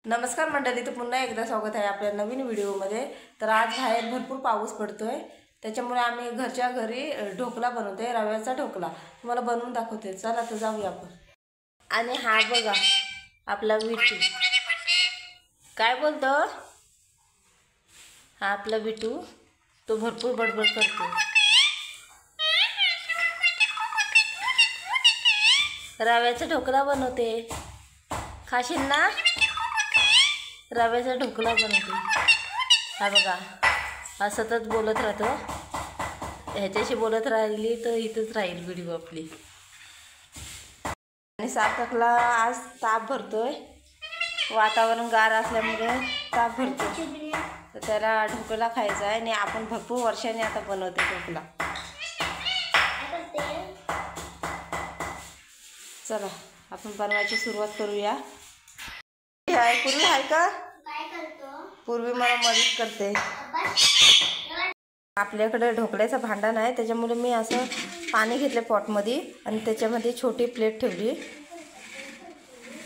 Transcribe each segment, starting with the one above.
नमस्कार मंडळी, तर पुन्हा एकदा स्वागत आहे आपल्या नवीन व्हिडिओमध्ये। तर आज बाहेर भरपूर पाऊस पडतोय, त्याच्यामुळे आम्ही घरच्या घरी ढोकला बनवतोय, रव्याचा ढोकला। तुम्हाला बनवून दाखवते, चला तर जाऊया आपण। आणि हा बघा आपला विटू, काय बोलतो हा आपला विटू, तो भरपूर बडबड करतो। रव्याचा ढोकला बनवते, खाशील ना? रव्याचा ढोकला बनवते। हा बघा, हा सतत बोलत राहतो, ह्याच्याशी बोलत राहिली तर इथंच राहील व्हिडिओ आपली। आणि सार्थकला आज ताप भरतोय, वातावरण गार असल्यामुळे ताप भरतोय, तर त्याला ढोकला खायचा आहे। आणि आपण भरपूर वर्षांनी आता बनवतो ढोकला। चला आपण बनवायची सुरुवात करूया। पूर्वी आहे का? पूर्वी मला मदत करते। आपल्याकडे ढोकळ्याचं भांडण आहे, त्याच्यामुळे मी असं पाणी घेतलं पॉटमध्ये आणि त्याच्यामध्ये छोटी प्लेट ठेवली।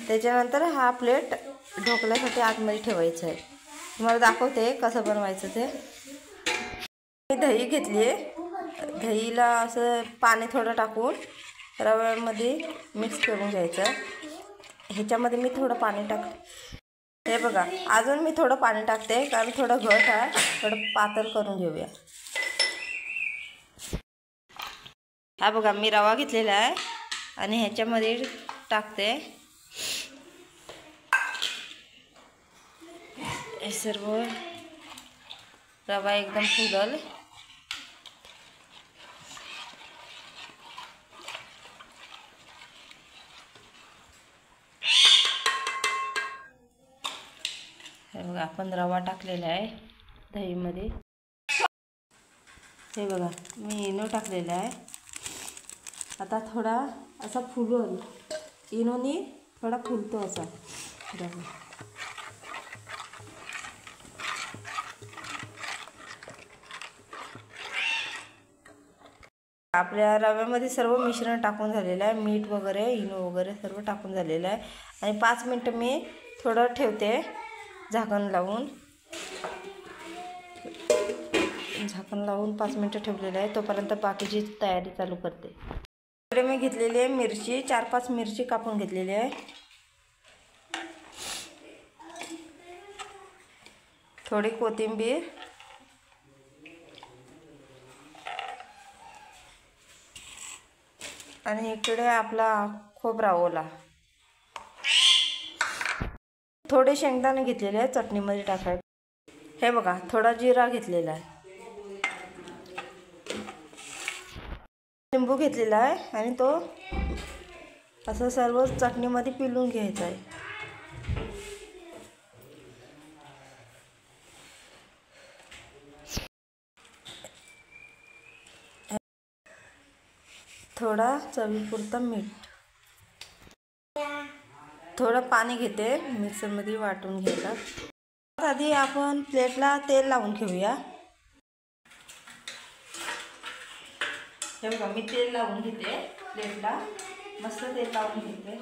त्याच्यानंतर हा प्लेट ढोकळ्यासाठी आतमध्ये ठेवायचं आहे। तुम्हाला दाखवते कसं बनवायचं ते। मी दही घेतली आहे, दहीला असं पाणी थोडं टाकून रव्यामध्ये मिक्स करून घ्यायचं। ह्याच्यामध्ये मी थोडं पाणी टाकते, हे बघा अजून मी थोडं पाणी टाकते, कारण थोडं घट आहे, थोडं पातळ करून घेऊया। हा बघा मी रवा घेतलेला आहे आणि ह्याच्यामध्ये टाकते। हे सर्व रवा एकदम फुलल। हे बघा आपण रवा टाकलेला आहे दहीमध्ये। हे बघा मी इनो टाकलेला आहे। आता थोडा असा फुलल, इनोनी थोडा फुलतो असा रवा। आपल्या रव्यामध्ये सर्व मिश्रण टाकून झालेलं आहे, मीठ वगैरे इनो वगैरे सर्व टाकून झालेलं आहे। आणि 5 मिनटं मी थोडं ठेवते झाकण लावून। झाकण लावून 5 मिनटं ठेवलेलं आहे, तोपर्यंत बाकीची तयारी चालू करते। इकडे मी घेतलेली आहे मिरची, 4-5 मिरची कापून घेतलेली आहे। थोडी कोथिंबीर, आणि इकडे आपला खोबरा ओला, थोडे शेंगदाणे घेतलेले आहे चटणीमध्ये टाकायचे। हे बघा थोडा जिरा घेतलेला आहे, लिंबू घेतलेला आहे आणि तो असं सर्व चटणीमध्ये पिळून घ्यायचा आहे। थोडा चवीपुरता मीठ, थोडं पाणी घेते, मिक्सरमध्ये वाटून घ्यायला। आधी आपण प्लेटला तेल लावून घेऊया। हे बघा मी तेल लावून घेते प्लेटला, मस्त तेल लावून घेते,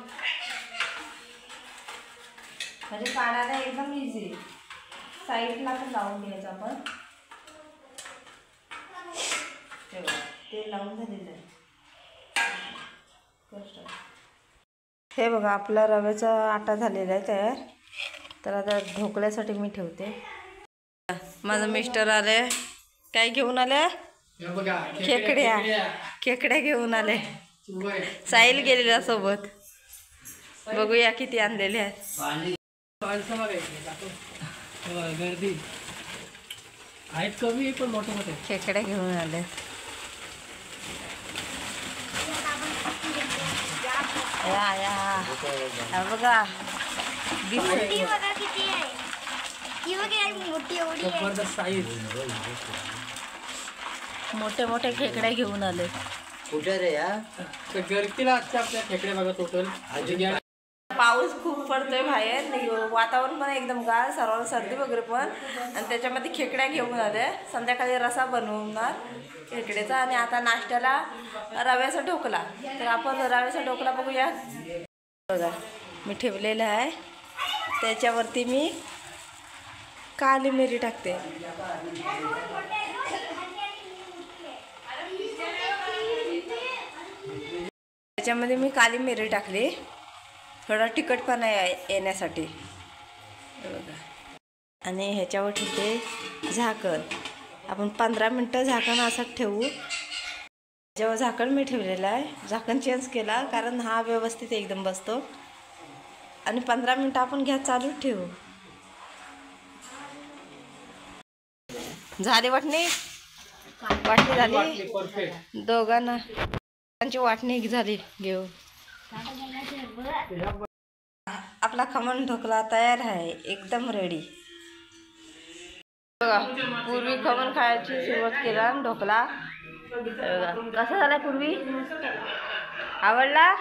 म्हणजे काढायला एकदम इझी। साईडला पण लावून घ्यायचं आपण। हे बघा तेल लावून झालेलं आहे। हे बघा आपला रव्याचा आटा झालेला आहे तयार। तर आता ढोकळ्यासाठी मी ठेवते। माझं मिस्टर आले, काय घेऊन आले? खेकड्या घेऊन आले। साहिल गेलेल्या सोबत, बघूया किती आणलेले आहेत। गर्दी आहेत कमी पण मोठे मोठे खेकड्या घेऊन आले। या बघा मोठे मोठे खेकड्या घेऊन आले। कुठे रे या गर्दीला आजच्या आपल्या खेकडे बघा टोटल। पाऊस खूप पडतोय बाहेर, वातावरण पण एकदम गार, सर्वांना सर्दी वगैरे पण, आणि त्याच्यामध्ये खेकड्या घेऊन आले। संध्याकाळी रसा बनवणार खेकड्याचा, आणि आता नाश्त्याला रव्याचा ढोकला। तर आपण रव्याचा ढोकला बघूया। बघा मी ठेवलेला आहे, त्याच्यावरती मी काली मिरी टाकते. त्याच्यामध्ये मी काली मिरी टाकली थोडा तिखटपणा येण्यासाठी. बघा. आणि ह्याच्यावर ठेवते झाकण. आपण 15 मिनटं झाकण असं ठेवू. जेव्हा झाकण मी ठेवलेलं आहे, झाकण चेंज केला कारण हा व्यवस्थित एकदम बसतो. आणि 15 मिनटं आपण गॅस चालू ठेवू. झाली वाटणी झाली परफेक्ट. दोघांना वाटणी झाली घेऊ. आपला खमण ढोकळा तयार आहे, एकदम रेडी. बघा, पूर्वी खमण खायची सुरुवात केला ढोकळा. बघा कसा झाला पूर्वी, आवडला.